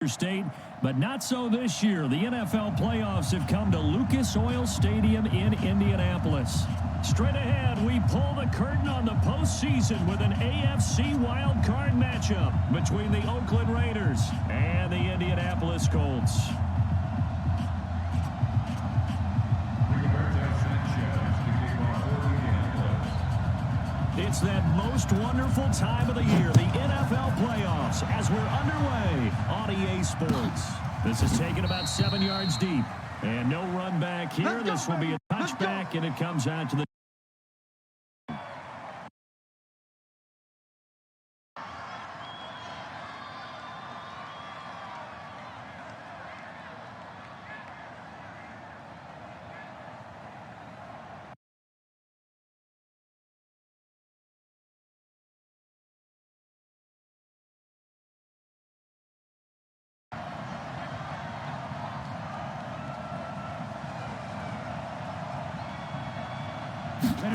State, but not so this year. The NFL playoffs have come to Lucas Oil Stadium in Indianapolis. Straight ahead, we pull the curtain on the postseason with an AFC wildcard matchup between the Oakland Raiders and the Indianapolis Colts. It's that most wonderful time of the year, the NFL playoffs, as we're underway on EA Sports. This is taken about 7 yards deep, and no run back here. This will be a touchback, and it comes out to the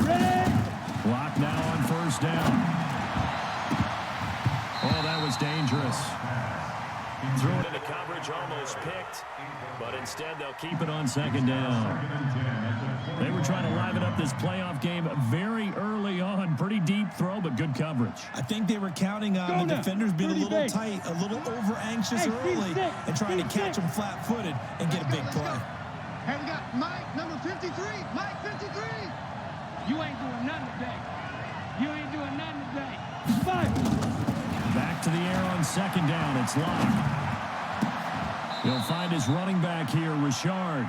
ready. Block now on first down. Oh, that was dangerous. Threw it into coverage, almost picked, but instead they'll keep it on second down. They were trying to liven up this playoff game very early on. Pretty deep throw, but good coverage. I think they were counting on the defenders being a little tight, a little over-anxious early, and trying to catch them flat-footed and get a big play. Hey, we got Mike, number 53. Mike, 53. You ain't doing nothing today. You ain't doing nothing today. Back to the air on second down. It's Locke. He'll find his running back here, Richard.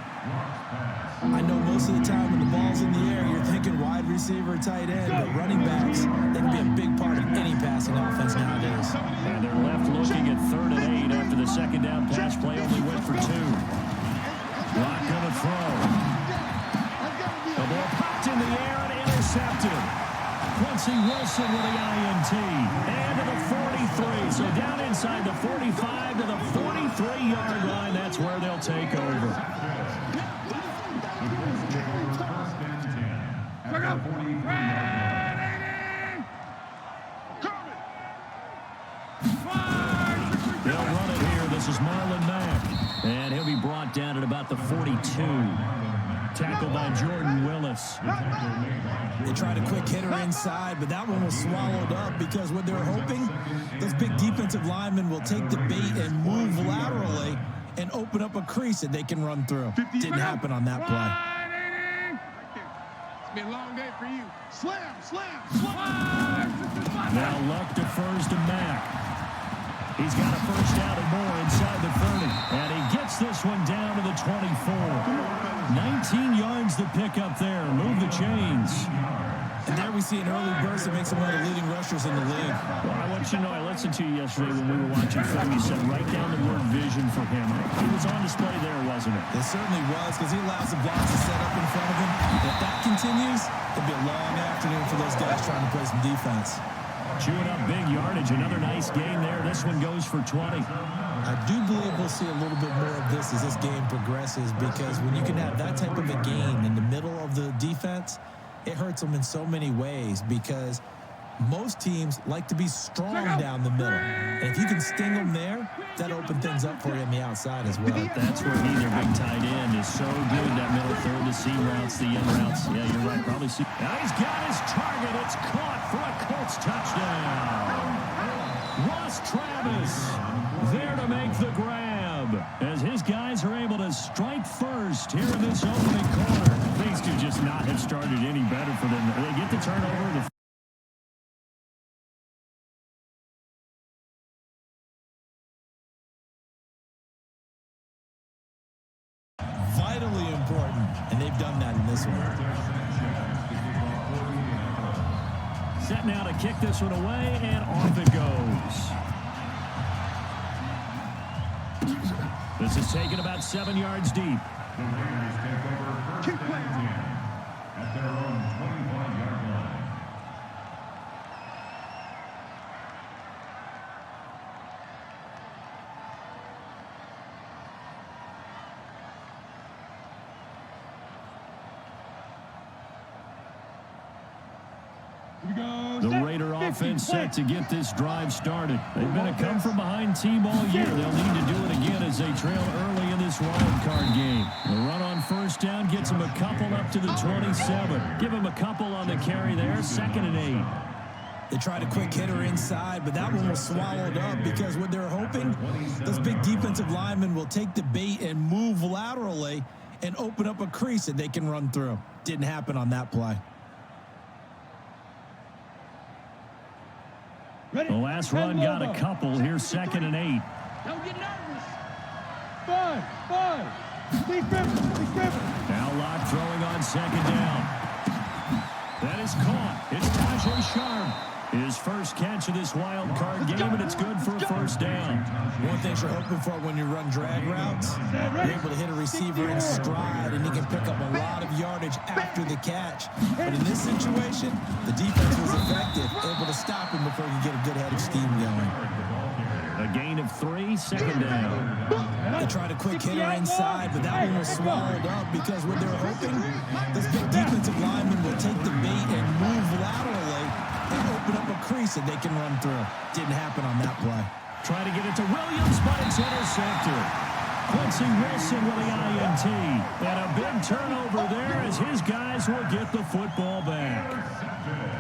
I know most of the time when the ball's in the air, you're thinking wide receiver, tight end, but running backs, they can be a big part of any passing offense nowadays. And they're left looking at 3rd and 8 after the second down pass play only went for 2. Locke going to throw. The ball popped in the air and intercepted. Quincy Wilson with the INT. And to the 43. So down inside the 45 to the 43-yard line. That's where they'll take over. They'll run it here. This is Marlon Mack. And he'll be brought down at about the 42. Tackled by Jordan Willis. They tried a quick hitter inside, but that one was swallowed up because what they're hoping, those big defensive linemen will take the bait and move laterally and open up a crease that they can run through. Didn't happen on that play. It's been a long day for you. Slam, slam, slam. Now Luck defers to Mack. He's got a first down and more inside the 30. And he gets this one down to the 24. 19 yards to pick up there. Move the chains. And there we see an early burst that makes him one of the leading rushers in the league. Well, I want you to know, I listened to you yesterday when we were watching film. You said write down the word vision for him. He was on display there, wasn't it? It certainly was, because he allows the blocks to set up in front of him. If that continues, it'll be a long afternoon for those guys trying to play some defense. Chewing up big yardage. Another nice gain there. This one goes for 20. I do believe we'll see a little bit more of this as this game progresses, because when you can have that type of a gain in the middle of the defense, it hurts them in so many ways, because most teams like to be strong down the middle. And if you can sting them there, that opens things up for you on the outside as well. That's where he, their big tight end, is so good. That middle third, the seam routes, the in routes. Yeah, you're right. Probably see. Now he's got his target. It's caught for a Colts touchdown. Ross Travis there to make the grab as his guys are able to strike first here in this opening quarter. Things could just not have started any better for them. They get the turnover. Vitally important, and they've done that in this one. Set now to kick this one away, and off it goes. This is taken about 7 yards deep. The Raiders take over first and 10 at their own 25-yard line. The Raider offense set to get this drive started. They've been a come-from-behind team all year. They'll need to do it again. as they trail early in this wild card game. The run on first down gets them a couple up to the 27. Give them a couple on the carry there. 2nd and 8. They tried a quick hitter inside, but that one was swallowed up because what they're hoping, those big defensive linemen will take the bait and move laterally and open up a crease that they can run through. Didn't happen on that play. The last run got a couple. Here's 2nd and 8. Don't get nervous. 5. Be scrimmage. Now Locke throwing on 2nd down. That is caught. It's Tajay Sharp. His first catch of this wild card game, and it's good for a first down. One thing you're hoping for when you run drag routes, you're able to hit a receiver in stride, and he can pick up a lot of yardage after the catch. But in this situation, the defense was effective, able to stop him before he could get a good head of steam going. A gain of 3, 2nd down. They tried a quick hitter inside, but that one was swallowed up because what they were hoping, this big defensive lineman will take the bait and move laterally and open up a crease that they can run through. Didn't happen on that play. Trying to get it to Williams, but it's intercepted. Quincy Wilson with the INT. And a big turnover there as his guys will get the football back.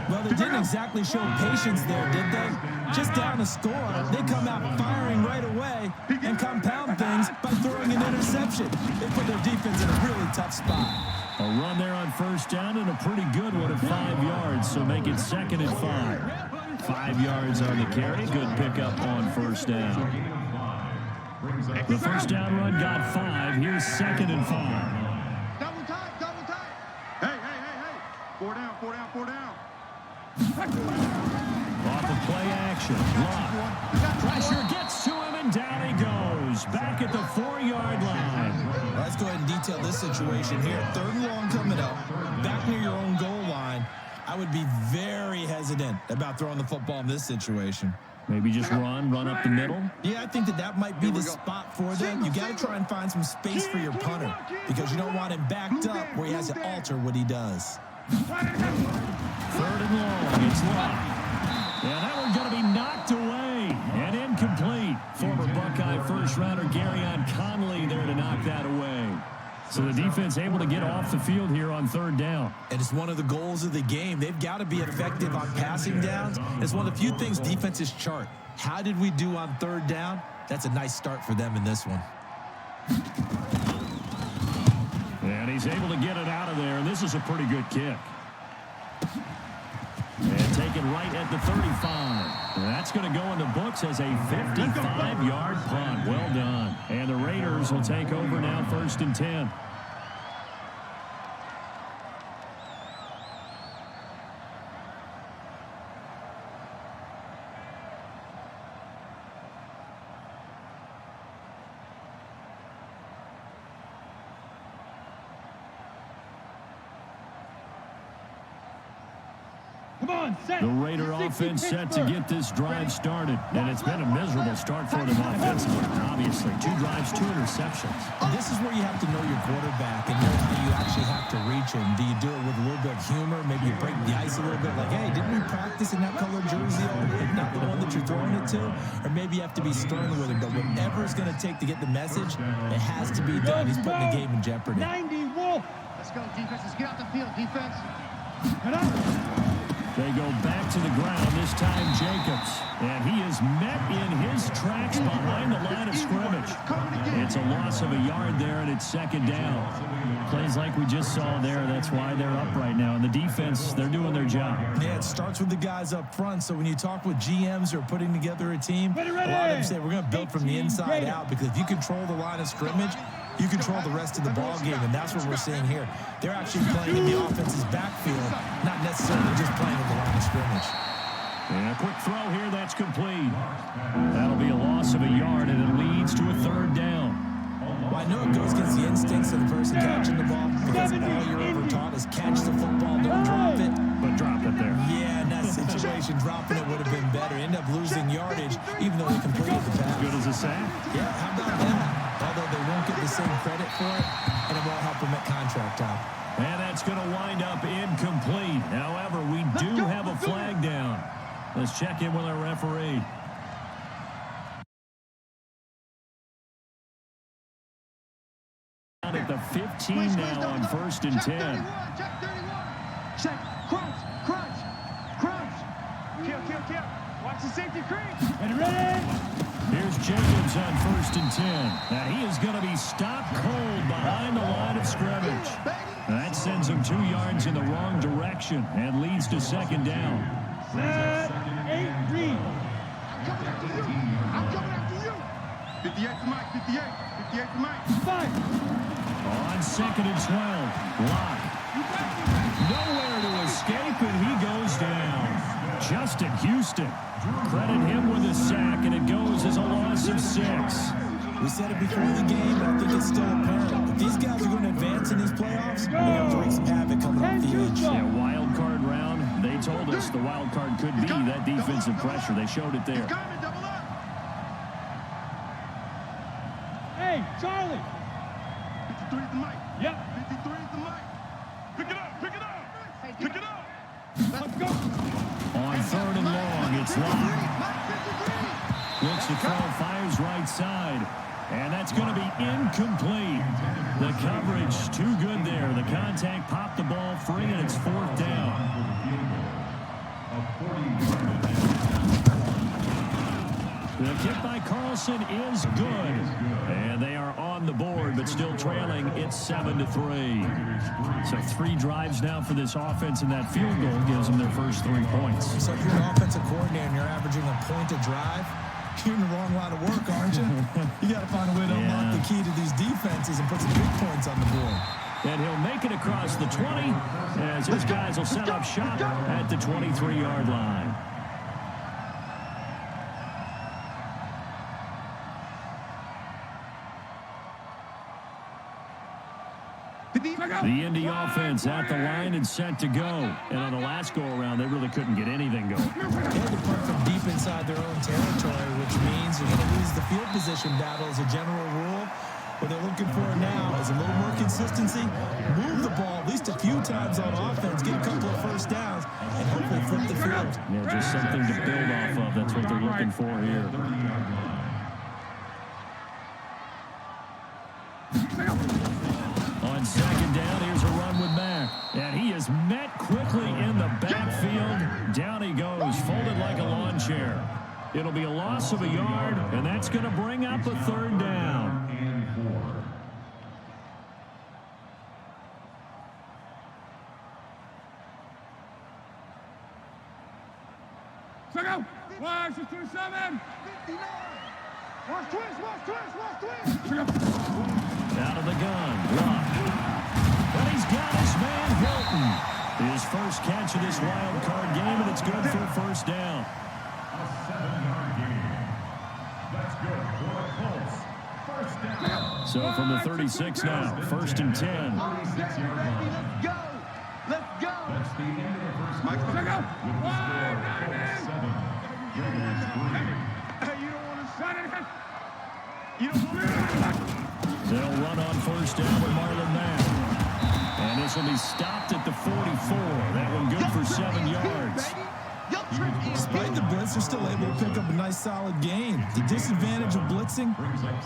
Well, they didn't exactly show patience there, did they? Just down a score, they come out firing right away and compound things by throwing an interception. They put their defense in a really tough spot. A run there on first down and a pretty good one at 5 yards, so make it 2nd and 5. 5 yards on the carry. Good pickup on first down. The first down run got 5. Here's 2nd and 5. Double time. Hey. 4 down. Off of play action. Locke. Pressure gets to him, and down he goes. Back at the 4-yard line. Let's go ahead and detail this situation here. 3rd and long coming up. Back near your own goal line. I would be very hesitant about throwing the football in this situation. Maybe just run up the middle. Yeah, I think that might be the spot for them. You got to try and find some space for your punter because you don't want him backed up where he has to alter what he does. 3rd and long. It's Locke. Yeah, that one's going to be knocked away and incomplete. Former Buckeye first-rounder Garyon Conley there to knock that away. So the defense able to get off the field here on 3rd down. And it's one of the goals of the game. They've got to be effective on passing downs. It's one of the few things defenses chart. How did we do on 3rd down? That's a nice start for them in this one. And he's able to get it out of there, and this is a pretty good kick. And taken right at the 35. And that's going to go in the books as a 55-yard punt. Well done. And the Raiders will take over now 1st and 10. The Raider offense set to get this drive started, and it's been a miserable start for them offensively. Obviously, 2 drives, 2 interceptions. This is where you have to know your quarterback and know how you actually have to reach him. Do you do it with a little bit of humor? Maybe you break the ice a little bit, like, hey, didn't we practice in that colored jersey already? Not the one that you're throwing it to. Or maybe you have to be stern with him. But whatever it's going to take to get the message, it has to be done. He's putting the game in jeopardy. 90 Wolf. Let's go, defense. Let's get out the field, defense. Get up. They go back to the ground, this time Jacobs. And he is met in his tracks behind the line of scrimmage. It's a loss of a yard there, and it's 2nd down. Plays like we just saw there, that's why they're up right now. And the defense, they're doing their job. Yeah, it starts with the guys up front. So when you talk with GMs who are putting together a team, a lot of them say we're going to build from the inside out because if you control the line of scrimmage, you control the rest of the ball game, and that's what we're seeing here. They're actually playing in the offense's backfield, not necessarily just playing in the line of scrimmage. And a quick throw here, that's complete. That'll be a loss of a yard, and it leads to a 3rd down. Well, I know it goes against the instincts of the person catching the ball because all you're ever taught is catch the football, don't drop it. But drop it there. Yeah, in that situation, dropping it would have been better. End up losing yardage, even though they completed the pass. Good as a sack. Yeah, how about that? Although they won't get the same credit for it, and it won't help them at contract time. And that's going to wind up incomplete. However, we do have a flag down. Let's check in with our referee. Out at the 15 now on 1st and 10. Check 31. Check. Crunch. Crunch. Crunch. Kill. Watch the safety creep. Ready. Here's Jacobs on 1st and 10. Now he is going to be stopped cold behind the line of scrimmage. That sends him 2 yards in the wrong direction and leads to 2nd down. 8 read. I'm coming after you. 58 to Mike. 58 to Mike. 5. On 2nd and 12. Lock. Nowhere to escape, and he goes down. Justin Houston. Credit him with a sack, and it goes as a loss of 6. We said it before the game, but I think it's still apparent. If these guys are going to advance in these playoffs, they're going to wreak some havoc coming off the edge. Yeah, wild card round. They told us the wild card could be that defensive pressure. They showed it there. Hey, Charlie. 53 is the mic. Yep. 53 is the mic. Pick it up. Let's go. On 3rd and long, it's Lock. Looks to throw, fires right side. And that's going to be incomplete. The coverage too good there. The contact popped the ball free, and it's 4th down. The kick by Carlson is good. And they are on the board, but still trailing. It's 7-3. So 3 drives now for this offense, and that field goal gives them their first 3 points. So if you're an offensive coordinator and you're averaging a point a drive, you're in the wrong line of work, aren't you? You got to find a way to unlock the key to these defenses and put some big points on the board. And he'll make it across the 20 as his guys will set up shop at the 23-yard line. The Indy offense at the line and set to go. And on the last go-around, they really couldn't get anything going. They had to punt from deep inside their own territory, which means you're going to lose the field position battle as a general rule. What they're looking for now is a little more consistency, move the ball at least a few times on offense, get a couple of first downs, and hopefully flip the field. Yeah, just something to build off of. That's what they're looking for here. On 2nd down, here's a run with Mack. And he is met quickly in the backfield. Down he goes, folded like a lawn chair. It'll be a loss of a yard, and that's going to bring up a 3rd down. Check out. Watch the 27. 59. Watch twist. Out of the gun, Lock. But he's got his man Hilton. His first catch of this wild card game, and it's good for a 1st down. A 7-yard gain. That's good for the Colts. 1st down. So from the 36 now, 1st and 10. 46-yard line. Let's go. That's the end of the first Mike, quarter. check out. With the score of 7. Raiders 3. Hey, you don't want to shut it. You don't want to. They'll run on 1st down with Marlon Mack. And this will be stopped at the 44. That one good for 7 yards. Despite the blitz, they're still able to pick up a nice, solid gain. The disadvantage of blitzing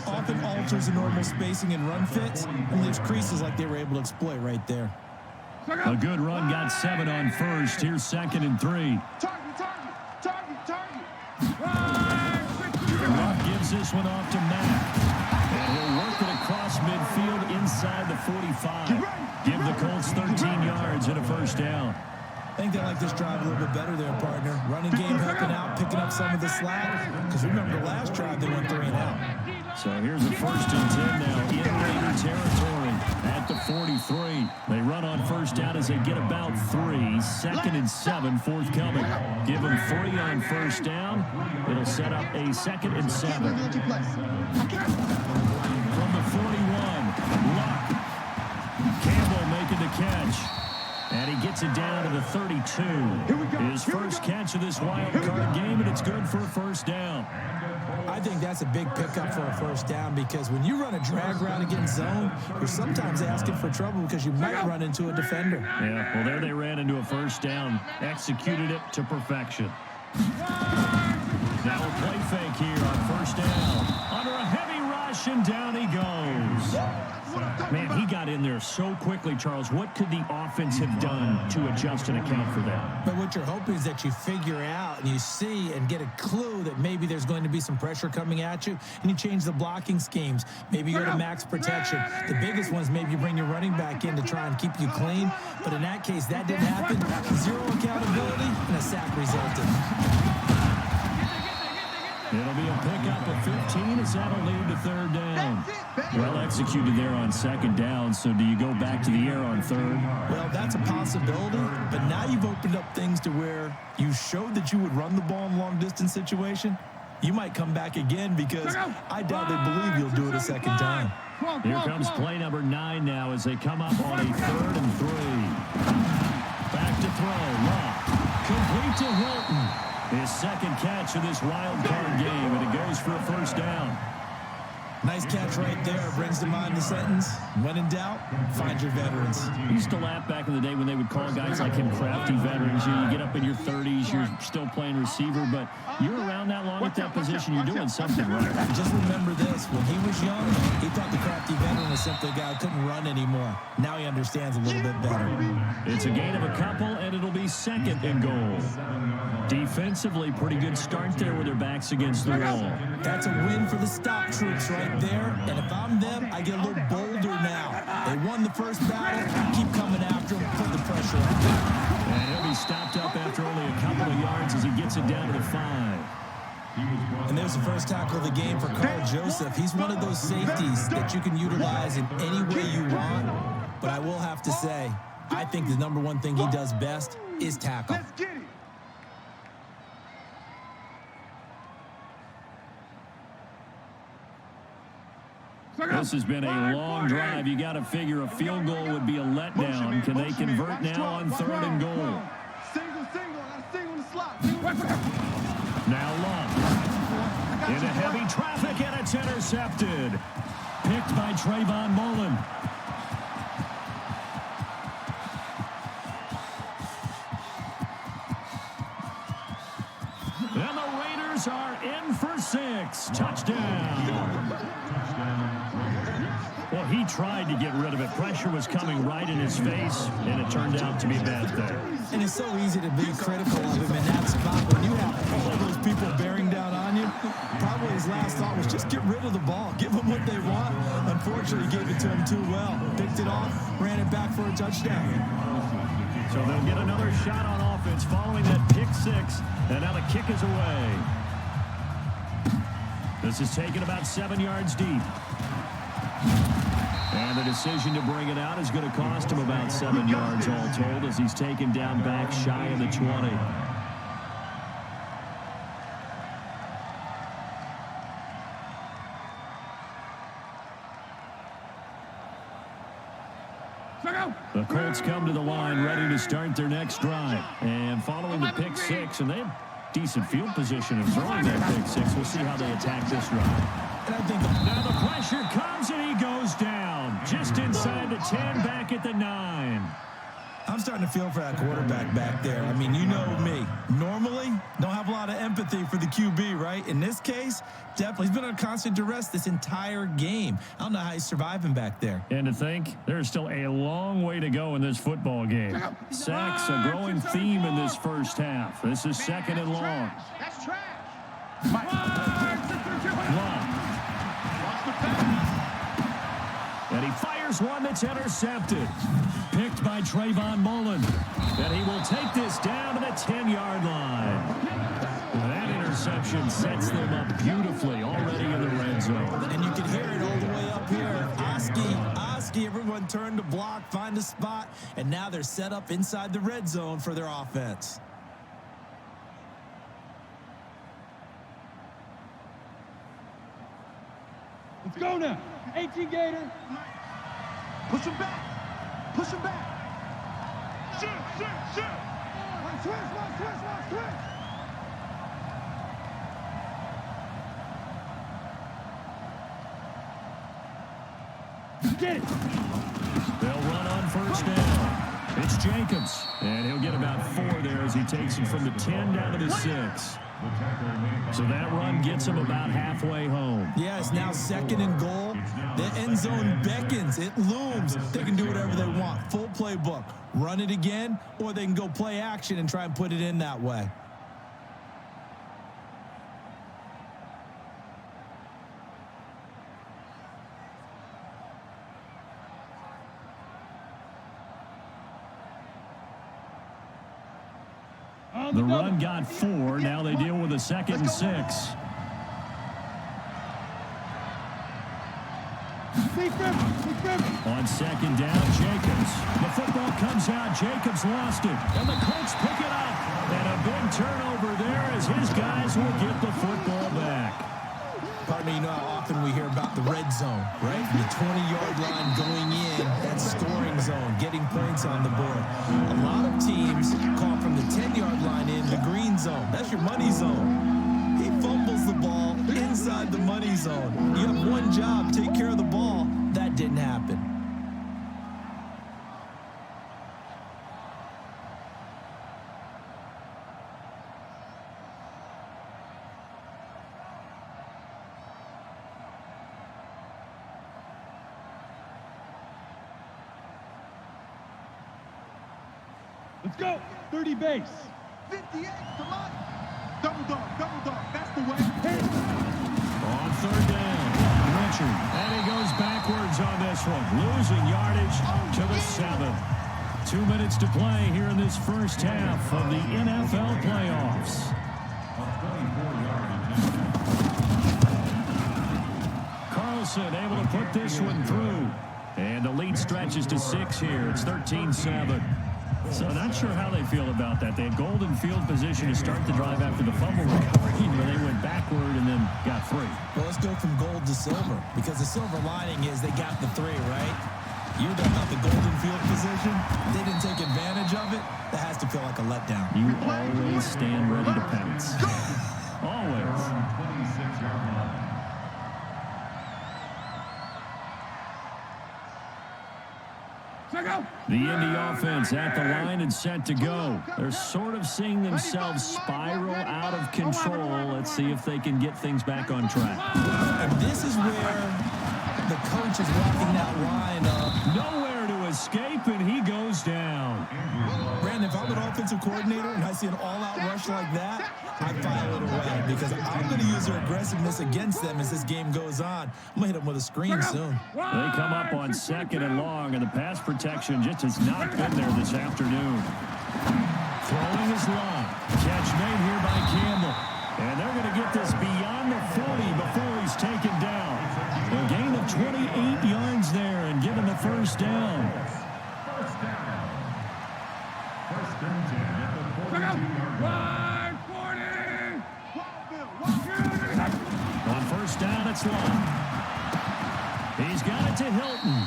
often alters the normal spacing and run fits and leaves creases like they were able to exploit right there. A good run, got 7 on 1st. Here's 2nd and 3. Target. Luck gives this one off to Mack. And he'll work it across midfield inside the 45. Give the Colts 13 yards and a 1st down. I think they like this drive a little bit better there, partner. Running game helping out, picking up some of the slack. Because remember, the last drive, they went 3 and out. So here's a 1st and 10 now in Raider territory at the 43. They run on 1st down as they get about 3. 2nd and 7 forthcoming. Give them 3 on 1st down. It'll set up a 2nd and 7. From the 41, Luck. Campbell making the catch. And he gets it down to the 32. His first catch of this wild card game, and it's good for a 1st down. I think that's a big pickup for a 1st down because when you run a drag route against zone, you're sometimes asking for trouble because you might run into a defender. Yeah, well, there they ran into a 1st down, executed it to perfection. Now a play fake here on 1st down. Under a heavy rush, and down he goes. Man, he got in there so quickly, Charles. What could the offense have done to adjust and account for that? But what you're hoping is that you figure out and you see and get a clue that maybe there's going to be some pressure coming at you, and you change the blocking schemes. Maybe you go to max protection. The biggest ones, maybe you bring your running back in to try and keep you clean. But in that case, that didn't happen. Zero accountability, and a sack resulted. It'll be a pickup of 15 as that'll lead to third down. Well executed there on second down, so do you go back to the air on third? Well, that's a possibility, but now you've opened up things to where you showed that you would run the ball in long-distance situation. You might come back again because I doubt they believe you'll do it a second time. Here comes play number 9 now as they come up on a 3rd and 3. Back to throw. Love. Complete to Hilton. His second catch of this wild card game, and it goes for a first down. Nice catch right there. Brings to mind the sentence, when in doubt, find your veterans. We used to laugh back in the day when they would call guys like him crafty veterans. You get up in your 30s, you're still playing receiver, but you're around that long at that position, you're doing something right. Just remember this. When he was young, he thought the crafty veteran was simply a guy who couldn't run anymore. Now he understands a little bit better. It's a gain of a couple, and it'll be 2nd and goal. Defensively, pretty good start there with their backs against the wall. That's a win for the stop troops right there. And if I'm them, I get a little bolder now. They won the first battle. Keep coming after them. Put the pressure on. And he'll be stopped up after only a couple of yards as he gets it down to the 5. And there's the first tackle of the game for Carl Joseph. He's one of those safeties that you can utilize in any way you want. But I will have to say, I think the number one thing he does best is tackle. Let's get it. This has been a long drive. You got to figure a field goal would be a letdown. Can they convert now on 3rd and goal? Single, single in the slot. Now Love. Into heavy traffic, and it's intercepted. Picked by Trayvon Mullen. And the Raiders are in for 6. Touchdown. Well, he tried to get rid of it. Pressure was coming right in his face, and it turned out to be a bad thing. And it's so easy to be critical of him in that spot. When you have all those people bearing down on you, probably his last thought was just get rid of the ball. Give them what they want. Unfortunately, he gave it to him too well. Picked it off, ran it back for a touchdown. So they'll get another shot on offense following that pick 6, and now the kick is away. This is taken about 7 yards deep. And the decision to bring it out is going to cost him about 7 yards all told as he's taken down back shy of the 20. The Colts come to the line ready to start their next drive. And following the pick 6, and they have decent field position of throwing that pick 6. We'll see how they attack this drive. And I think Now the pressure comes, and he goes down. Just inside the 10, back at the 9. I'm starting to feel for that quarterback back there. I mean, you know me. Normally, don't have a lot of empathy for the QB, right? In this case, definitely. He's been on constant duress this entire game. I don't know how he's surviving back there. And to think, there's still a long way to go in this football game. Sacks, a growing theme in this first half. This is 2nd and long. That's trash. Long. And he fires one that's intercepted. Picked by Trayvon Mullen. And he will take this down to the 10-yard line. That interception sets them up beautifully already in the red zone. And you can hear it all the way up here. Oski, everyone turned to block, find a spot, and now they're set up inside the red zone for their offense. Let's go now. 18 Gator. Push him back. Push him back. Shoot. Switch. Get it. They'll run on first down. It's Jacobs, and he'll get about 4 there as he takes it from the 10 down to the 6. So that run gets them about halfway home. Yeah, it's now 2nd and goal. The end zone beckons. It looms. They can do whatever they want. Full playbook. Run it again, or they can go play action and try and put it in that way. The run got 4. Now they deal with a 2nd and 6. On 2nd down, Jacobs. The football comes out. Jacobs lost it. And the Colts pick it up. And a big turnover there as his guys will get the football back. Partner, you know how often we hear about the red zone, right? From the 20-yard line going in, that scoring zone, getting points on the board. A lot of teams call from the 10-yard line in the green zone. That's your money zone. He fumbles the ball inside the money zone. You have one job, take care of the ball. That didn't happen. Let's go. 30 base. 58. Come on. Double dog. That's the way. On 3rd down, Richard. And he goes backwards on this one. Losing yardage to the 7. 2 minutes to play here in this first half of the NFL playoffs. Carlson able to put this one through. And the lead stretches to 6 here. It's 13-7. So not sure how they feel about that. They had golden field position to start the drive after the fumble recovery, but they went backward and then got 3. Well, let's go from gold to silver, because the silver lining is they got the 3, right? You're talking about the golden field position. They didn't take advantage of it. That has to feel like a letdown. You always stand ready to pounce. Always. The Indy offense at the line and set to go. They're sort of seeing themselves spiral out of control. Let's see if they can get things back on track. And this is where the coach is walking that line of nowhere to escape, and he goes down. Brandon, if I'm an offensive coordinator and I see an all-out rush like that, I file it away, because I'm going to use their aggressiveness against them as this game goes on. I'm going to hit them with a screen soon. They come up on 2nd and long, and the pass protection just has not been there this afternoon. Throwing his long. Catch made here by Campbell. And they're going to get this beyond the 40 before he's taken down. A gain of 28 yards there and given the first down. First and 10 at the 42-yard line. On 1st down, it's long. He's got it to Hilton.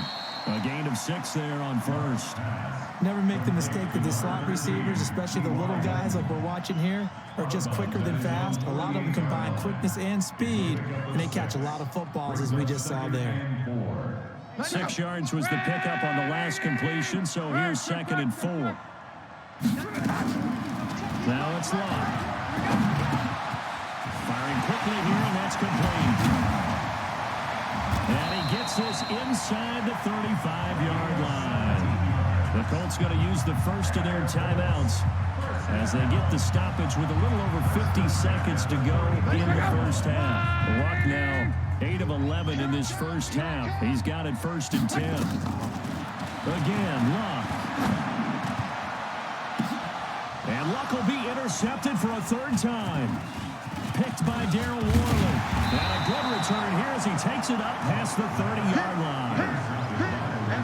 A gain of 6 there on 1st. Never make the mistake that the slot receivers, especially the little guys like we're watching here, are just quicker than fast. A lot of them combine quickness and speed, and they catch a lot of footballs, as we just saw there. 6 yards was the pickup on the last completion, so here's 2nd and 4. Now it's long. Firing quickly here, and that's complete. And he gets this inside the 35-yard line. The Colts going to use the first of their timeouts as they get the stoppage with a little over 50 seconds to go in the first half. Luck now 8 of 11 in this first half. He's got it 1st and 10. Again, Luck. And Luck will be intercepted for a 3rd time. Picked by Darryl Worley. And a good return here as he takes it up past the 30-yard line.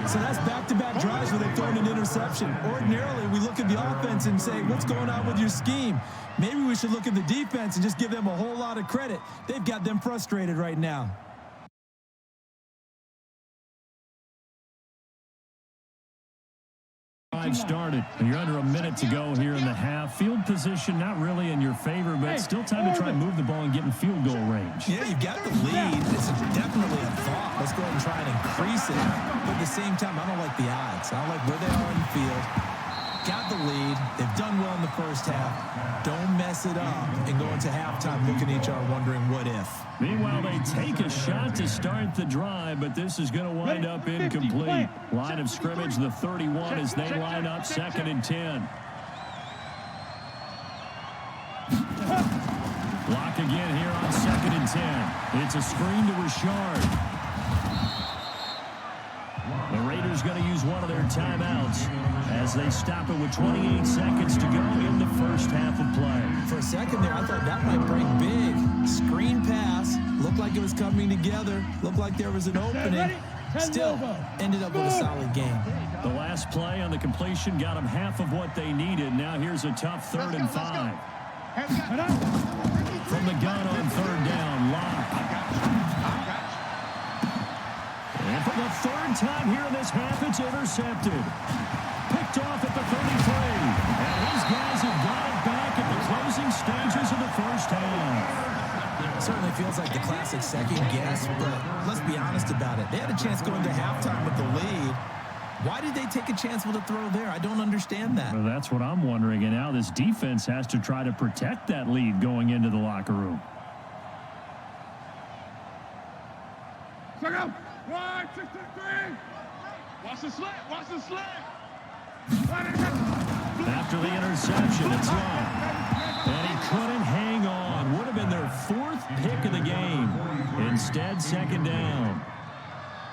So that's back-to-back drives where they've thrown an interception. Ordinarily, we look at the offense and say, what's going on with your scheme? Maybe we should look at the defense and just give them a whole lot of credit. They've got them frustrated right now. Started. You're under a minute to go here in the half. Field position not really in your favor, but still time to try and move the ball and get in field goal range. Yeah, you've got the lead. It's definitely a thought. Let's go ahead and try and increase it. But at the same time, I don't like the odds. I don't like where they are in the field. got the lead. They've done well in the first half. Don't mess it up and go into halftime looking at each other wondering what if. Meanwhile, they take a shot to start the drive, but this is going to wind up incomplete. Line of scrimmage, the 31, as they line up 2nd and 10. Block again here on 2nd and 10. It's a screen to Richard. The Raiders going to use one of their timeouts as they stop it with 28 seconds to go in the first half of play. For a second there, I thought that might break big. Screen pass. Looked like it was coming together. Looked like there was an opening. Still ended up with a solid game. The last play on the completion got them half of what they needed. Now here's a tough 3rd and 5. From the gun on 3rd down, Locke. And for the 3rd time here in this half, it's intercepted. Picked off at the 33. And these guys have got it back at the closing stages of the first half. It certainly feels like the classic second guess, but let's be honest about it. They had a chance going to halftime with the lead. Why did they take a chance with a throw there? I don't understand that. Well, that's what I'm wondering. And now this defense has to try to protect that lead going into the locker room. Second. 1, 6, 3. Watch the slant. Watch the slant. After the interception, it's long. And he couldn't hang on. Would have been their 4th pick of the game. Instead, 2nd down.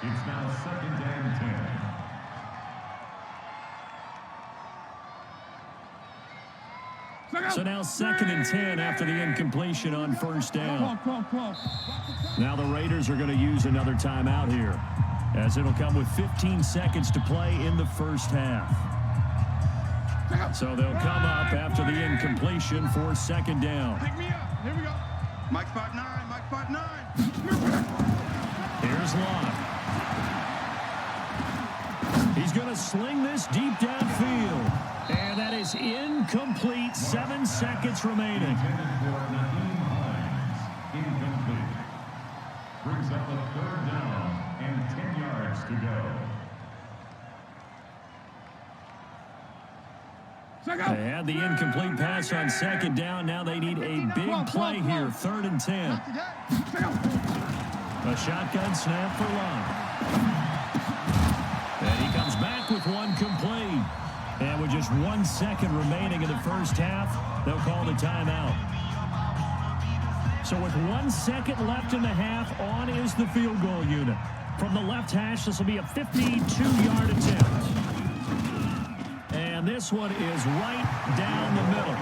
It's now 2nd and 10. So now 2nd and 10 after the incompletion on 1st down. Now the Raiders are going to use another timeout here, as it'll come with 15 seconds to play in the first half. So they'll come up after the incompletion for 2nd down. Pick me up. Here we go. Mike 5'9". Mike 5'9". Here's Locke. He's going to sling this deep downfield. And that is incomplete. 7 seconds remaining. Incomplete. Brings up the 3rd down and 10 yards to go. They had the incomplete pass on 2nd down. Now they need a big play here. 3rd and 10. A shotgun snap for Locke. And he comes back with one complete. And with just 1 second remaining in the first half, they'll call the timeout. So with 1 second left in the half, on is the field goal unit. From the left hash, this will be a 52-yard attempt. And this one is right down the middle.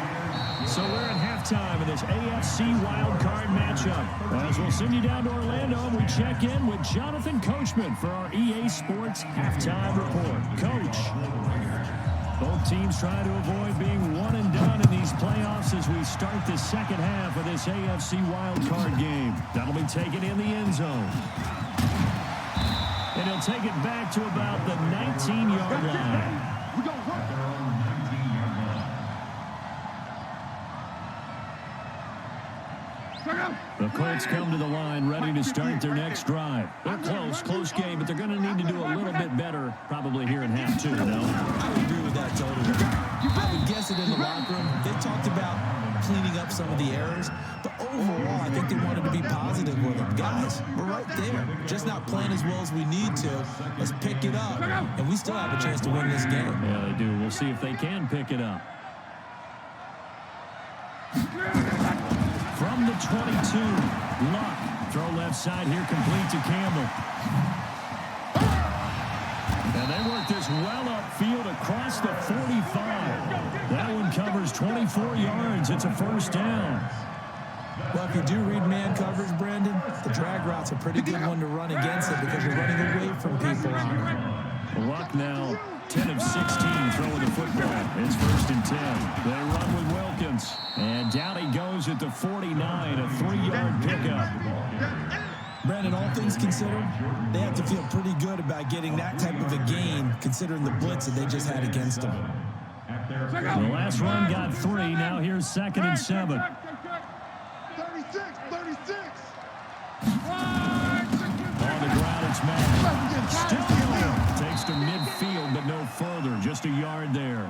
So we're in halftime in this AFC wildcard matchup. As we'll send you down to Orlando, and we check in with Jonathan Coachman for our EA Sports Halftime Report. Coach. Both teams trying to avoid being one and done in these playoffs as we start the second half of this AFC wildcard game. That'll be taken in the end zone. And he'll take it back to about the 19-yard line. The Colts come to the line ready to start their next drive. They're close game, but they're going to need to do a little bit better probably here in half two, no? I would agree with that totally. I would guess it in the locker room. They talked about cleaning up some of the errors, but overall, I think they wanted to be positive with them. Guys, we're right there. Just not playing as well as we need to. Let's pick it up, and we still have a chance to win this game. Yeah, they do. We'll see if they can pick it up. From the 22, Luck. Throw left side here, complete to Campbell. And they work this well upfield across the 45. That one covers 24 yards. It's a first down. Well, if you do read man coverage, Brandon, the drag route's a pretty good one to run against it because you're running away from people on it. Luck now 10 of 16 throwing the football. It's 1st and 10. They run with Wilkins. And down he goes at the 49, a 3-yard pickup. Brandon, all things considered, they have to feel pretty good about getting that type of a gain considering the blitz that they just had against them. The last run got 3. Now here's 2nd and 7. 36. On the ground, it's Madden. Still going. Takes to midfield, but no further, just a yard there.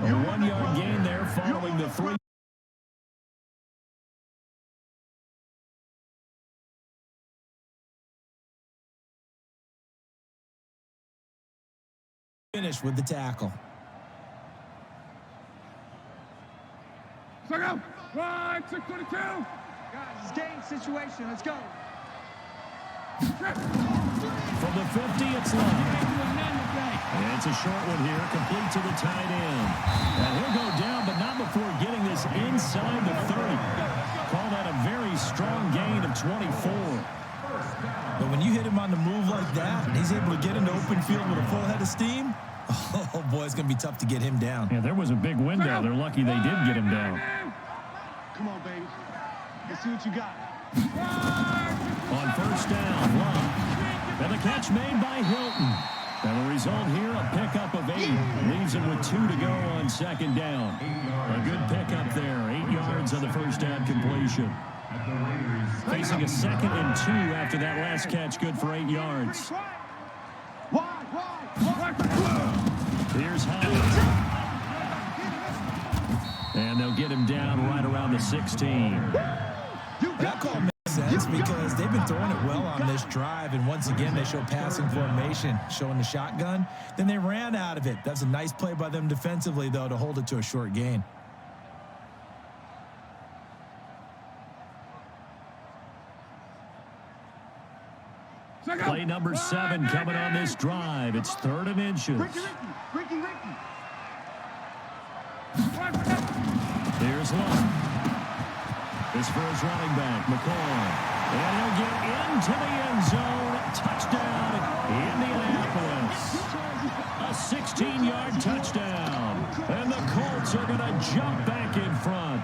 A 1-yard gain there following the 3. Finish with the tackle. Second out. Right, 622. Guys, it's game situation. Let's go. From the 50, it's long. And it's a short one here, complete to the tight end. And he'll go down, but not before getting this inside the 30. Call that a very strong gain of 24. But when you hit him on the move like that, and he's able to get into open field with a full head of steam, oh, boy, it's going to be tough to get him down. Yeah, there was a big window. They're lucky they did get him down. Come on, baby. Let's see what you got. On first down, Love. And the catch made by Hilton. And the result here, a pickup of 8. Leaves him with 2 to go on second down. A good pickup there. 8 yards on the first down completion. Facing a 2nd and 2 after that last catch, good for 8 yards. Here's Hines. And they'll get him down right around the 16. That call makes sense because they've been throwing it well on this drive, and once again they show passing formation, showing the shotgun. Then they ran out of it. That's a nice play by them defensively, though, to hold it to a short gain. Play number 7 coming on this drive. It's 3rd and inches. Here's Love. This for his running back, McCoy. And he'll get into the end zone. Touchdown, Indianapolis. A 16-yard touchdown. And the Colts are going to jump back in front.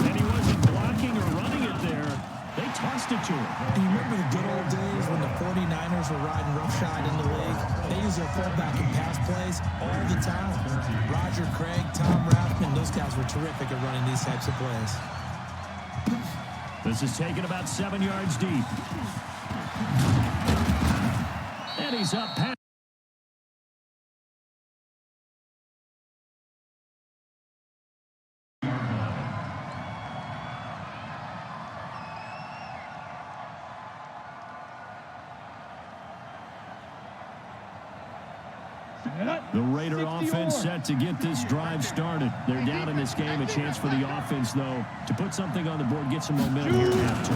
And he wasn't blocking or running it there. They tossed it to him. And you remember the good old days when the 49ers were riding roughshod in the league? They use their fullback in pass plays all the time. Roger Craig, Tom Rathman, those guys were terrific at running these types of plays. This is taken about 7 yards deep. And he's up past. The Raider offense set to get this drive started. They're down in this game. A chance for the offense, though, to put something on the board, get some momentum here at half.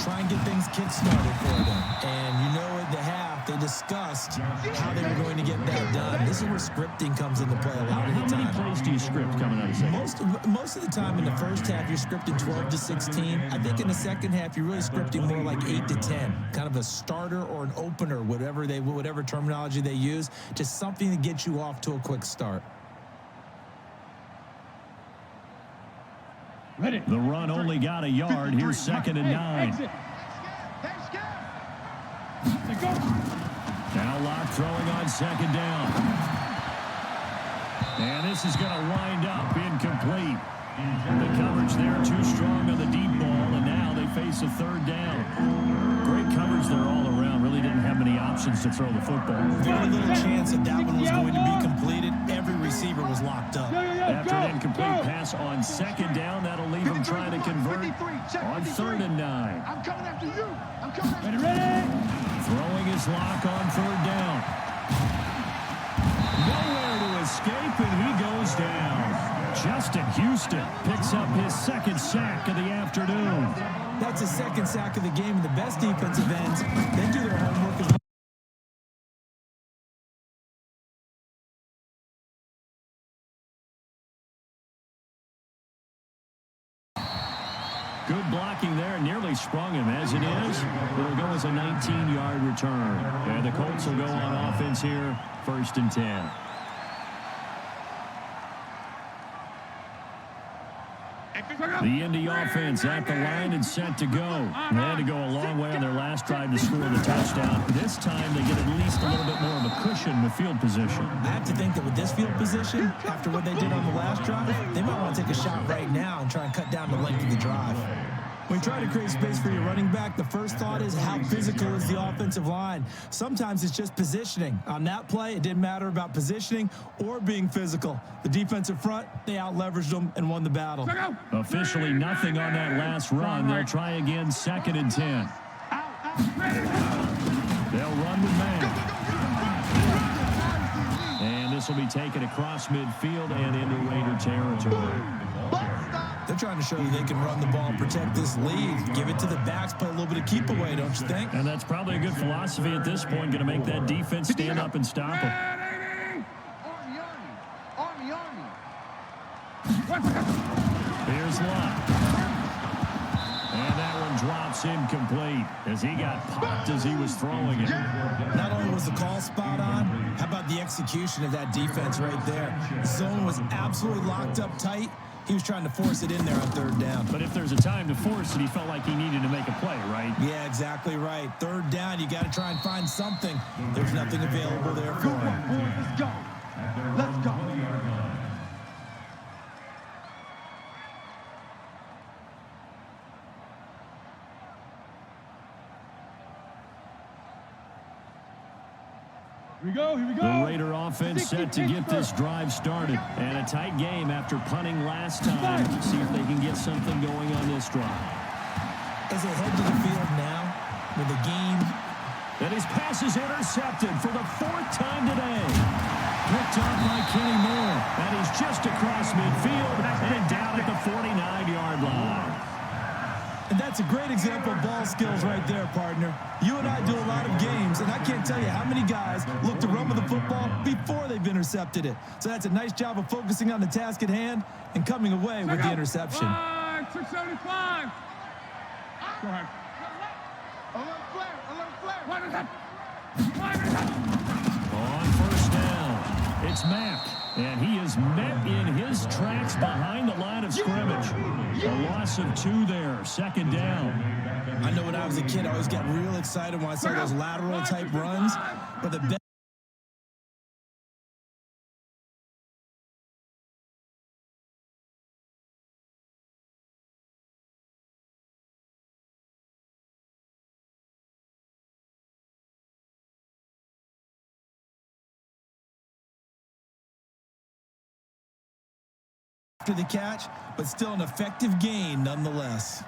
Try and get things kick-started for them. And you know at the half, they discussed how they were going to get that done. This is where scripting comes into play a lot of the time. How many plays do you script coming out of second? Most of the time in the first half, you're scripting 12 to 16. I think in the second half, you're really scripting more like 8 to 10. Kind of a starter or an opener, whatever terminology they use. Just something to get you off to a quick start. The run only got a yard. Here's 2nd and 9. Now Locke throwing on 2nd down. And this is going to wind up incomplete. The coverage there too strong on the deep ball, and now they face a 3rd down. Great coverage there all around. Really didn't have many options to throw the football. Very little chance that one was going to be completed. Every receiver was locked up. After an incomplete pass on 2nd down, that'll leave him trying to convert on 3rd and 9. I'm coming after you. I'm coming after you. Ready? Throwing his lock on 3rd down. Nowhere to escape, and he goes down. Justin Houston picks up his 2nd sack of the afternoon. That's his 2nd sack of the game, and the best defensive ends, they do their homework as well. Good blocking there, nearly sprung him. As it is, it'll go as a 19-yard return. And the Colts will go on offense here, 1st and 10. The Indy offense at the line and set to go. They had to go a long way on their last drive to score the touchdown. This time they get at least a little bit more of a cushion with field position. I have to think that with this field position, after what they did on the last drive, they might want to take a shot right now and try and cut down the length of the drive. When you try to create space for your running back, the first thought is how physical is the offensive line. Sometimes it's just positioning. On that play, it didn't matter about positioning or being physical. The defensive front, they out-leveraged them and won the battle. Officially nothing on that last run. They'll try again, 2nd and 10. They'll run with man. And this will be taken across midfield and into Raider territory. They're trying to show you they can run the ball and protect this lead. Give it to the backs, play a little bit of keep away, don't you think? And that's probably a good philosophy at this point, going to make that defense stand up and stop them. Here's Lott. And that one drops incomplete as he got popped as he was throwing it. Not only was the call spot on, how about the execution of that defense right there? The zone was absolutely locked up tight. He was trying to force it in there on 3rd down. But if there's a time to force it, he felt like he needed to make a play, right? Yeah, exactly right. 3rd down, you got to try and find something. There's nothing available there for him. Let's go. Let's go. Here we go, here we go. The Raider offense set to get this drive started. And a tight game after punting last time. See if they can get something going on this drive. As they head to the field now, with the game. And his pass is intercepted for the 4th time today. Picked off by Kenny Moore. And he's just across midfield and down at the 49-yard line. And that's a great example of ball skills right there, partner. You and I do a lot of games, and I can't tell you how many guys look to run with the football before they've intercepted it. So that's a nice job of focusing on the task at hand and coming away with the interception. 675. Go ahead. A little flare. What is that? On 1st down, it's Mack. And he is met in his tracks behind the line of scrimmage. A loss of 2 there, 2nd down. I know when I was a kid, I always got real excited when I saw those lateral-type runs. But the best after the catch, but still an effective gain nonetheless.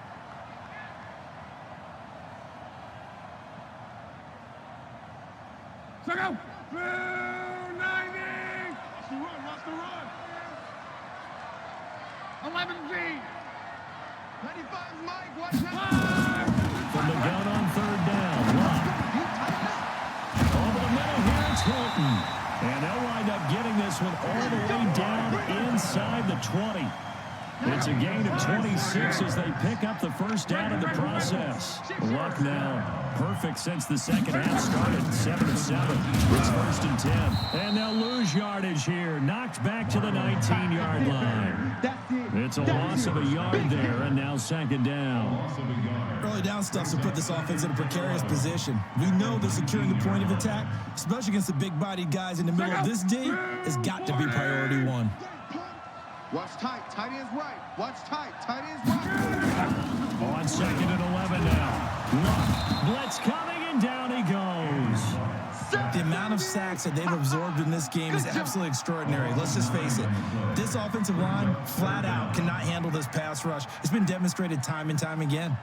So go. 290. Watch the run. 11 G. 95 Mike. Watch that. From the gun on 3rd down. Lott. Over the middle here, it's Hilton. And they'll wind up getting this one all the way down inside the 20. It's a gain of 26 as they pick up the 1st down in the process. Luck now perfect since the 2nd half started. 7 of 7. It's 1st and 10. And they'll lose yardage here. Knocked back to the 19-yard line. It's a loss of a yard there, and now 2nd down. Early down stuff to put this offense in a precarious position. We know that securing the point of attack, especially against the big-bodied guys in the middle of this D, has got to be priority 1. Watch tight. Tight ends right. Watch tight. Tight ends right. On 2nd and 11 now. Luck. Blitz coming, and down he goes. The amount of sacks that they've absorbed in this game is absolutely extraordinary. Let's just face it. This offensive line, flat out, cannot handle this pass rush. It's been demonstrated time and time again.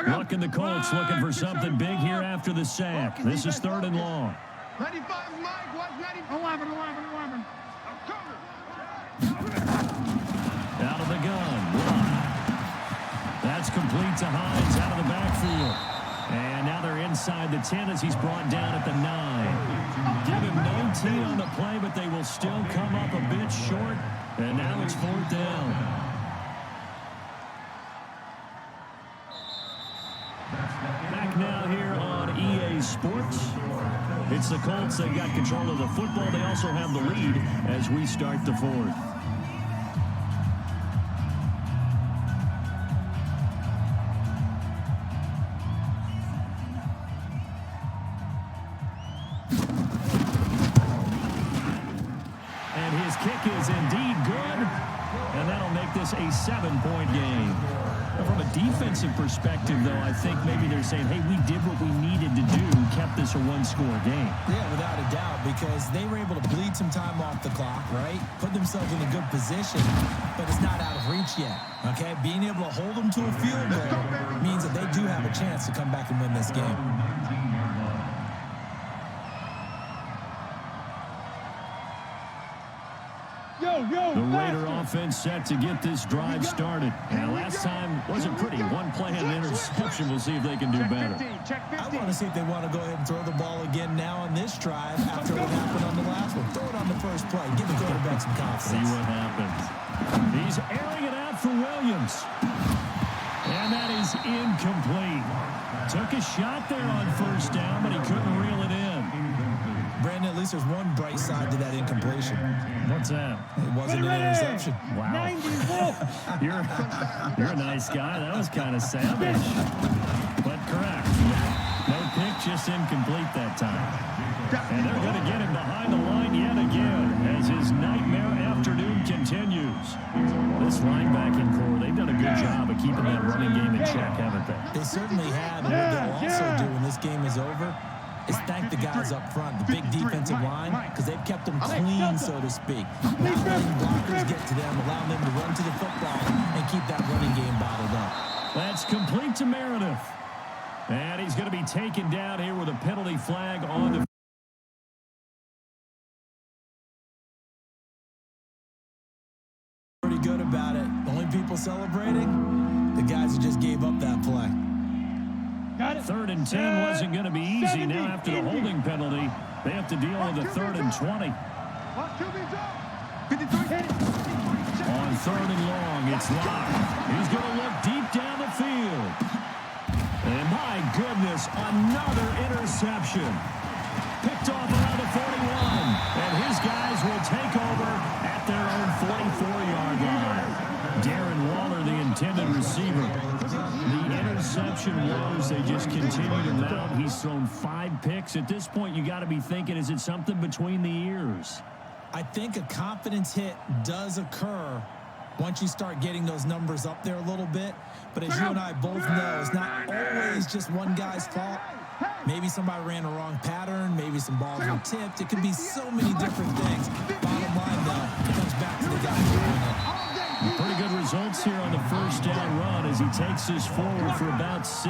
Luck and the Colts looking for something big here after the sack. This is 3rd and long. 95 Mike. Watch 11. Out of the gun. That's complete to Hines out of the backfield. And now they're inside the 10 as he's brought down at the 9. Give him no T on the play, but they will still come up a bit short. And now it's 4th down. Back now here on EA Sports. It's the Colts. They've got control of the football. They also have the lead as we start the 4th. is indeed good, and that'll make this a 7-point game. From a defensive perspective, though, I think maybe they're saying, hey, we did what we needed to do, kept this a one-score game. Yeah, without a doubt, because they were able to bleed some time off the clock, right? Put themselves in a good position, but it's not out of reach yet, okay? Being able to hold them to a field goal means that they do have a chance to come back and win this game. The Raider offense set to get this drive started. And last time wasn't pretty. One play and an interception. We'll see if they can do better. I want to see if they want to go ahead and throw the ball again now on this drive after what happened on the last one. Throw it on the first play. Give the quarterback some confidence. See what happens. He's airing it out for Williams. And that is incomplete. Took a shot there on first down, but he couldn't reel it in. Brandon, at least there's one bright side to that incompletion. What's that? It wasn't an interception. Wow. You're a nice guy. That was kind of savage. But correct. No pick, just incomplete that time. And they're going to get him behind the line yet again as his nightmare afternoon continues. This linebacking core, they've done a good job of keeping that running game in check, haven't they? They certainly have. And what they'll also do when this game is over is thank the guys up front, the big defensive line, because they've kept them clean, so to speak. Not letting blockers get to them, allowing them to run to the football and keep that running game bottled up. That's complete to Meredith. And he's going to be taken down here with a penalty flag on the pretty good about it. The only people celebrating, the guys who just gave up that play. Got it. 3rd and 10 wasn't going to be easy. Now after the holding penalty, they have to deal with a 3rd and 20. On 3rd and long, it's Locke. He's going to look deep down the field. And my goodness, another interception. Picked off around the 41. And his guys will take over at their own 44-yard line. Darren Waller, the intended receiver. The interception woes, they just continue to mount. He's thrown 5 picks. At this point, you got to be thinking, is it something between the ears? I think a confidence hit does occur once you start getting those numbers up there a little bit. But as you and I both know, it's not always just one guy's fault. Maybe somebody ran a wrong pattern. Maybe some balls were tipped. It could be so many different things. Bottom line, though, it comes back to the guy doing it. Pretty good results here on the first down run as he takes this forward for about 6.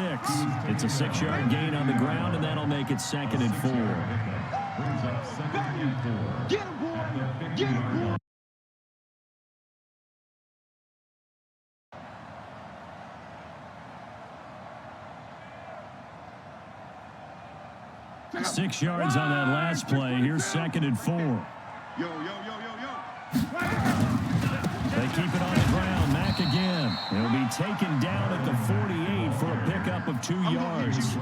It's a 6-yard gain on the ground, and that'll make it 2nd and 4. Get him, boy. Get him, boy. Six yards on that last play. Here's 2nd and 4. Yo. They keep it on the ground. Mack again. He'll be taken down at the 48 for a pickup of 2 yards.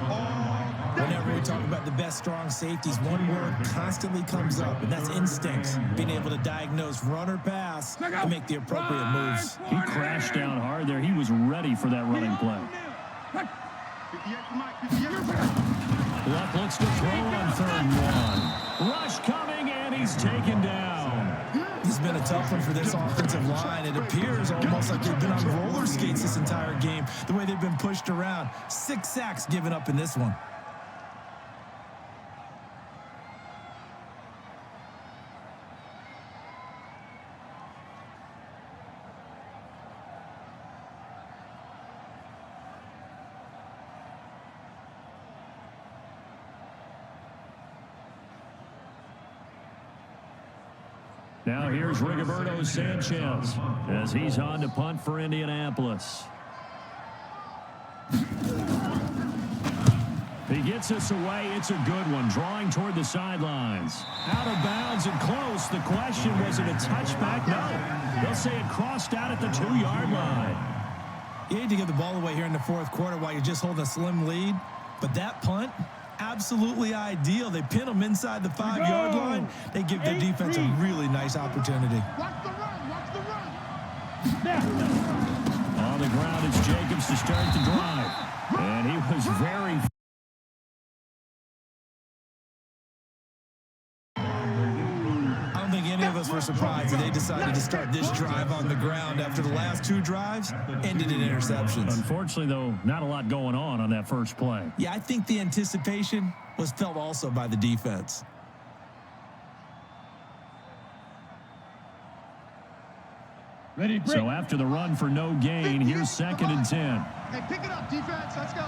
Whenever we talk about the best strong safeties, one word constantly comes up, and that's instincts. Being able to diagnose run or pass and make the appropriate moves. He crashed down hard there. He was ready for that running play. Luck looks to throw on 3rd and 1. Rush coming, and he's taken down. It's been a tough one for this offensive line. It appears almost like they've been on roller skates this entire game, the way they've been pushed around. 6 sacks given up in this one. Now here's Rigoberto Sanchez as he's on to punt for Indianapolis. He gets us away. It's a good one. Drawing toward the sidelines. Out of bounds and close. The question, was it a touchback? No. They'll say it crossed out at the 2-yard line. You need to get the ball away here in the 4th quarter while you're just holding a slim lead. But that punt, absolutely ideal. They pin them inside the 5-yard line. They give their defense a really nice opportunity. Watch the run. Watch the run. On the ground, it's Jacobs to start the drive. And he was very... I don't think any of us were never surprised that they decided to start this drive on the ground after the last 2 drives ended in interceptions. Unfortunately, though, not a lot going on that first play. Yeah, I think the anticipation was felt also by the defense. Ready, break. So after the run for no gain, here's 2nd and 10. Hey, pick it up, defense. Let's go.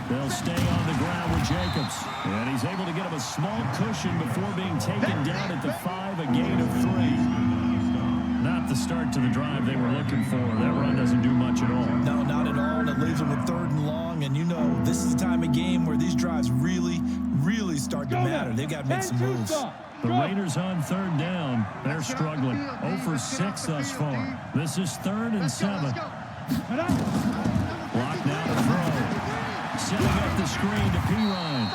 They'll stay on the ground with Jacobs. And he's able to get him a small cushion before being taken down at the 5, a gain of 3. Not the start to the drive they were looking for. That run doesn't do much at all. No, not at all, and it leaves them with 3rd and long. And you know, this is the time of game where these drives really start to matter. They've got to make some moves. The Raiders on 3rd down. They're struggling. 0 for 6 thus far. This is 3rd and 7. Block now to throw. Setting up the screen to P-Ryan.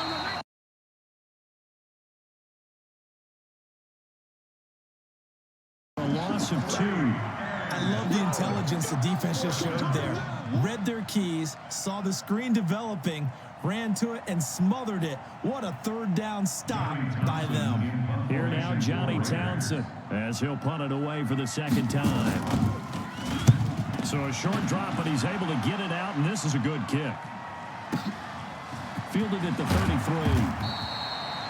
A loss of 2. I love the intelligence the defense just showed there. Read their keys, saw the screen developing, ran to it, and smothered it. What a 3rd down stop by them. Here now, Johnny Townsend, as he'll punt it away for the 2nd time. So a short drop, but he's able to get it out, and this is a good kick. Fielded at the 33.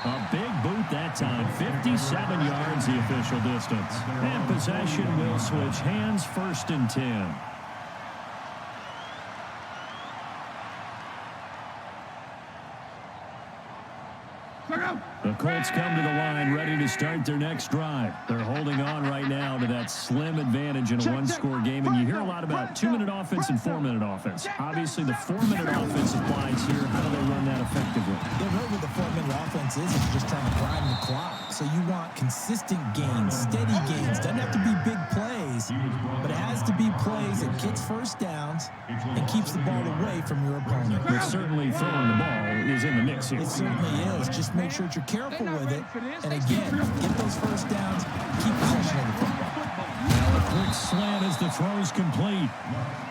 A big boot that time. 57 yards the official distance. And possession will switch hands, 1st and 10. The Colts come to the line ready to start their next drive. They're holding on right now to that slim advantage in a 1-score game. And you hear a lot about 2-minute offense and 4-minute offense. Obviously, the 4-minute offense applies here. How do they run that effectively? Yeah, really what the 4-minute offense is just trying to grind the clock. So you want consistent gains, steady gains. Doesn't have to be big plays, but it has to be plays that gets 1st downs and keeps the ball away from your opponent. But certainly throwing the ball is in the mix here. It certainly is. Just make sure that you're careful with it. And again, get those 1st downs, keep possession of the football. Now a quick slant as the throw's complete.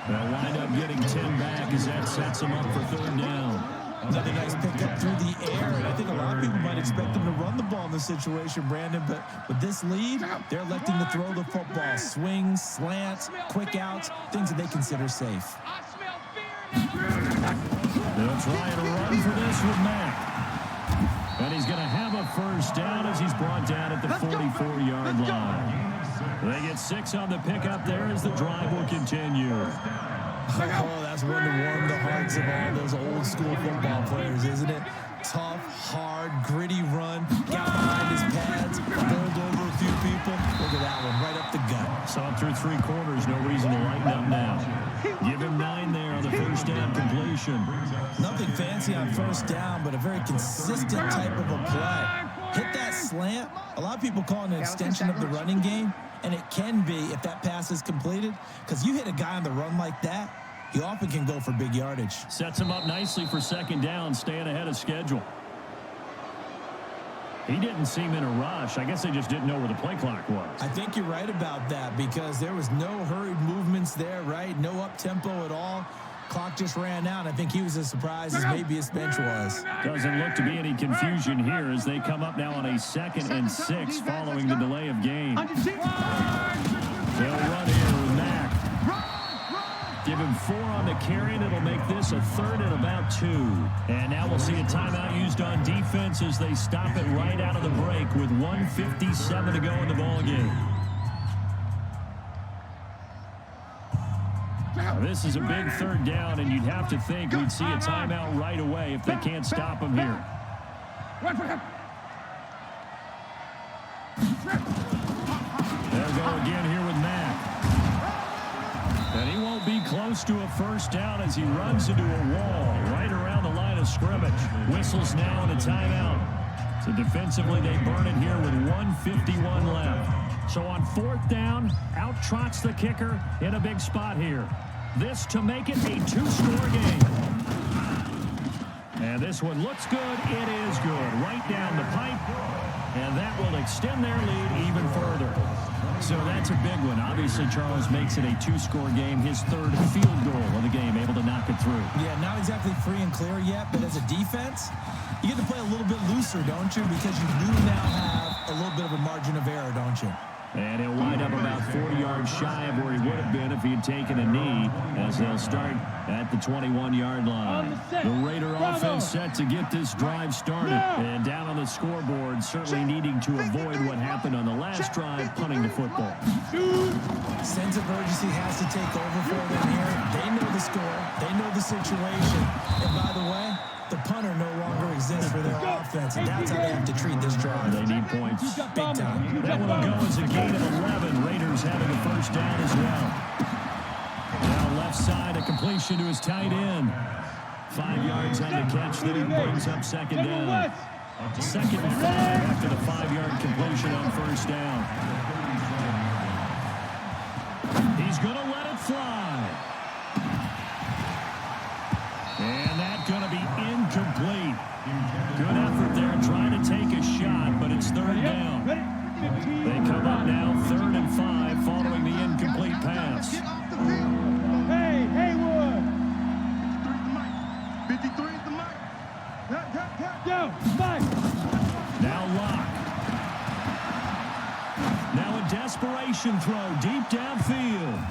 They'll wind up getting 10 back as that sets them up for 3rd down. Another nice pickup through the air, and I think a lot of people might expect them to run the ball in this situation, Brandon, but with this lead, they're electing to throw the football. Swings, slants, quick outs, things that they consider safe. They'll try and run for this with Mack. And he's going to have a 1st down as he's brought down at the 44-yard line. They get 6 on the pickup there as the drive will continue. Oh, that's one to warm the hearts of all those old school football players, isn't it? Tough, hard, gritty run, got behind his pads, bowled over a few people. Look at that one, right up the gut. Saw it through 3 quarters, no reason to lighten up now. Give him 9 there on the 1st down completion. Nothing fancy on 1st down, but a very consistent type of a play. Hit that slant. A lot of people call it an extension of the running game, and it can be if that pass is completed, because you hit a guy on the run like that, he often can go for big yardage. Sets him up nicely for 2nd down, staying ahead of schedule. He didn't seem in a rush. I guess they just didn't know where the play clock was. I think you're right about that because there was no hurried movements there, right? No up-tempo at all. Clock just ran out. I think he was as surprised as maybe his bench was. Doesn't look to be any confusion here as they come up now on a 2nd and 6 following the delay of game. They'll run here with Mack. Give him 4 on the carry, and it'll make this a 3rd and about 2. And now we'll see a timeout used on defense as they stop it right out of the break with 1:57 to go in the ballgame. Now, this is a big 3rd down, and you'd have to think we'd see a timeout right away if they can't stop him here. They'll go again here with Mack. And he won't be close to a 1st down as he runs into a wall right around the line of scrimmage. Whistles now and a timeout. So defensively, they burn it here with 1:51 left. So on 4th down, out trots the kicker in a big spot here. This to make it a 2-score game. And this one looks good. It is good. Right down the pipe. And that will extend their lead even further. So that's a big one. Obviously, Charles makes it a two-score game. His third field goal of the game, able to knock it through. Yeah, not exactly free and clear yet, but as a defense, you get to play a little bit looser, don't you? Because you do now have a little bit of a margin of error, don't you? And he'll wind up about 40 yards shy of where he would have been if he had taken a knee, as they'll start at the 21-yard line. The Raider offense set to get this drive started. And down on the scoreboard, certainly needing to avoid what happened on the last drive, punting the football. Sense of urgency has to take over for them here. They know the score. They know the situation. And by the way, the punter no longer exists for their offense, and that's how they have to treat this drive. They need points. Big time. That one will go as a gain of 11. Raiders having a first down as well. Now left side, a completion to his tight end. 5 yards on the catch, then he brings up second down. Second and 5 after the 5-yard completion on first down. He's going to let it fly. And that's going to be incomplete. Good effort there, trying to take a shot, but it's third down. They come up now, 3rd and 5, following the incomplete pass. Hey, Haywood. 53 is the mic. Yo, Mike. Now Locke. Now a desperation throw deep downfield.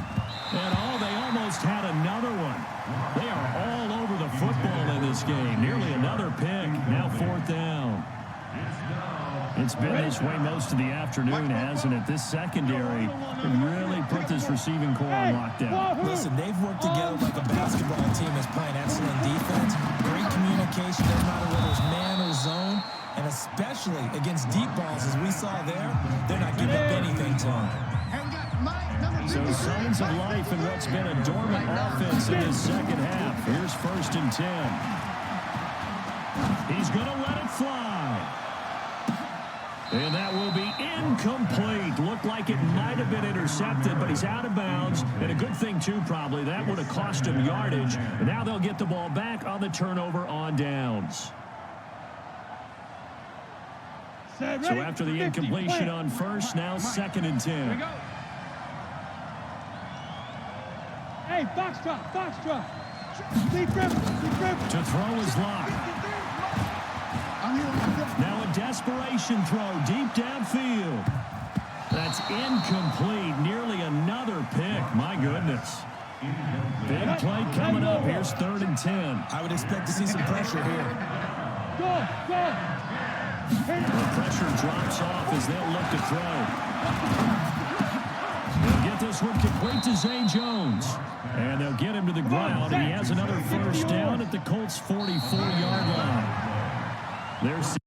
And they almost had another one. They are all over the football in this game. Nearly another pick. Now 4th down. It's been this way most of the afternoon, hasn't it? This secondary really put this receiving core on lockdown. Listen, they've worked together like a basketball team that's playing excellent defense. Great communication, doesn't matter whether it's man or zone. And especially against deep balls, as we saw there, they're not giving up anything to them. So signs of life in what's been a dormant offense in this second half. Here's 1st and 10. He's going to let it fly. And that will be incomplete. Looked like it might have been intercepted, but he's out of bounds. And a good thing, too, probably. That would have cost him yardage. And now they'll get the ball back on the turnover on downs. So after the incompletion on first, now 2nd and 10. Hey, Foxtrot. Deep river. To throw is Locke. Now a desperation throw deep downfield. That's incomplete. Nearly another pick. My goodness. Big play coming up. Here's 3rd and 10. I would expect to see some pressure here. Go. The pressure drops off as they'll look to throw. They'll get this one complete to Zay Jones. And they'll get him to the ground, and he has another first down at the Colts' 44-yard line. There's